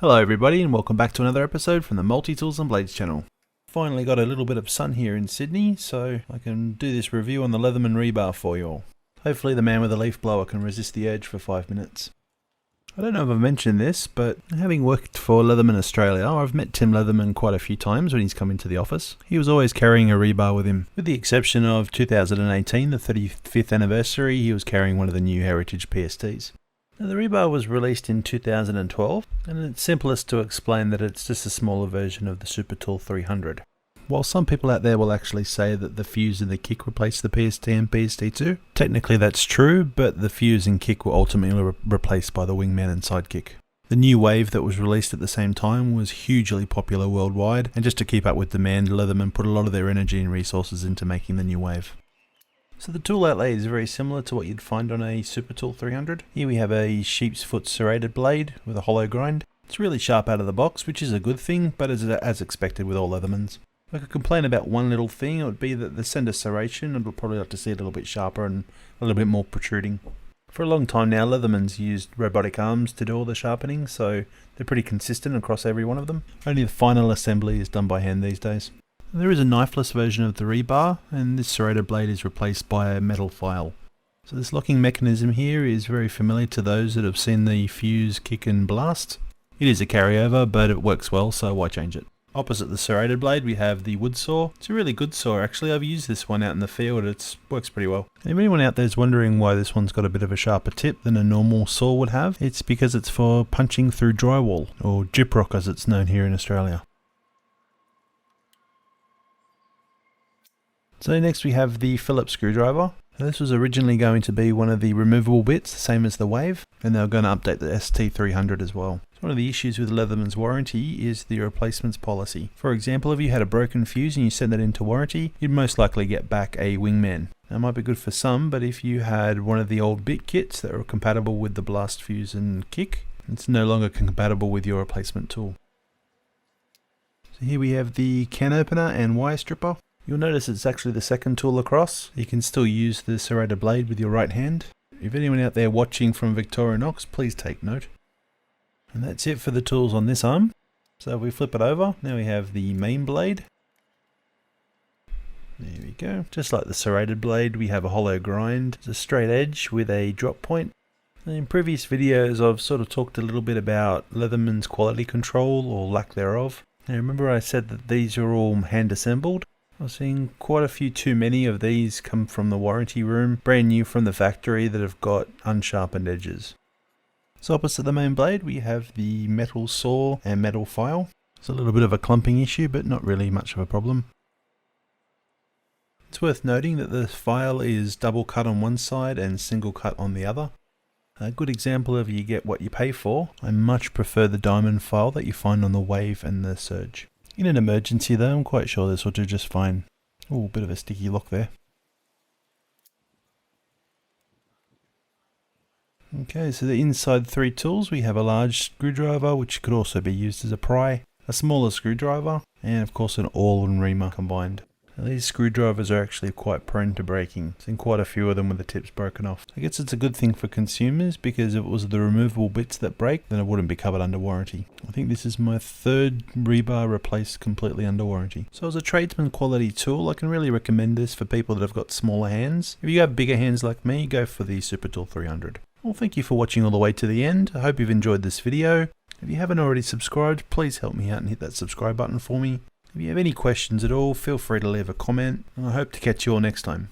Hello everybody and welcome back to another episode from the Multi-Tools and Blades channel. Finally got a little bit of sun here in Sydney, so I can do this review on the Leatherman Rebar for you all. Hopefully the man with the leaf blower can resist the urge for 5 minutes. I don't know if I've mentioned this, but having worked for Leatherman Australia, I've met Tim Leatherman quite a few times when he's come into the office. He was always carrying a rebar with him. With the exception of 2018, the 35th anniversary, he was carrying one of the new Heritage PSTs. Now, the rebar was released in 2012, and it's simplest to explain that it's just a smaller version of the Super Tool 300. While some people out there will actually say that the fuse and the kick replaced the PST and PST2, technically that's true, but the fuse and kick were ultimately replaced by the wingman and sidekick. The new wave that was released at the same time was hugely popular worldwide, and just to keep up with demand, Leatherman put a lot of their energy and resources into making the new wave. So the tool outlay is very similar to what you'd find on a Super Tool 300. Here we have a sheep's foot serrated blade with a hollow grind. It's really sharp out of the box, which is a good thing, but as expected with all Leathermans. If I could complain about one little thing, it would be that the center serration, I'd probably like to see it a little bit sharper and a little bit more protruding. For a long time now, Leatherman's used robotic arms to do all the sharpening, so they're pretty consistent across every one of them. Only the final assembly is done by hand these days. There is a knifeless version of the rebar, and this serrated blade is replaced by a metal file. So this locking mechanism here is very familiar to those that have seen the fuse, kick and blast. It is a carryover, but it works well, so why change it? Opposite the serrated blade we have the wood saw. It's a really good saw actually. I've used this one out in the field. It works pretty well. If anyone out there is wondering why this one's got a bit of a sharper tip than a normal saw would have, it's because it's for punching through drywall, or gyprock as it's known here in Australia. So next we have the Phillips screwdriver. Now this was originally going to be one of the removable bits, same as the Wave, and they were going to update the ST300 as well. So one of the issues with Leatherman's warranty is the replacements policy. For example, if you had a broken fuse and you sent that into warranty, you'd most likely get back a wingman. That might be good for some, but if you had one of the old bit kits that were compatible with the blast fuse and kick, it's no longer compatible with your replacement tool. So here we have the can opener and wire stripper. You'll notice it's actually the second tool across. You can still use the serrated blade with your right hand. If anyone out there watching from Victorinox, please take note. And that's it for the tools on this arm. So if we flip it over, now we have the main blade. There we go. Just like the serrated blade, we have a hollow grind. It's a straight edge with a drop point. And in previous videos, I've sort of talked a little bit about Leatherman's quality control, or lack thereof. Now remember I said that these are all hand assembled. I've seen quite a few too many of these come from the warranty room, brand new from the factory, that have got unsharpened edges. So opposite the main blade we have the metal saw and metal file. It's a little bit of a clumping issue, but not really much of a problem. It's worth noting that the file is double cut on one side and single cut on the other. A good example of you get what you pay for. I much prefer the diamond file that you find on the Wave and the Surge. In an emergency though, I'm quite sure this will do just fine. Oh, a bit of a sticky lock there. Okay, so the inside three tools, we have a large screwdriver, which could also be used as a pry, a smaller screwdriver, and of course an awl and reamer combined. Now, these screwdrivers are actually quite prone to breaking. I've seen quite a few of them with the tips broken off. I guess it's a good thing for consumers, because if it was the removable bits that break, then it wouldn't be covered under warranty. I think this is my third rebar replaced completely under warranty. So as a tradesman quality tool, I can really recommend this for people that have got smaller hands. If you have bigger hands like me, go for the Super Tool 300. Well, thank you for watching all the way to the end. I hope you've enjoyed this video. If you haven't already subscribed, please help me out and hit that subscribe button for me. If you have any questions at all, feel free to leave a comment, and I hope to catch you all next time.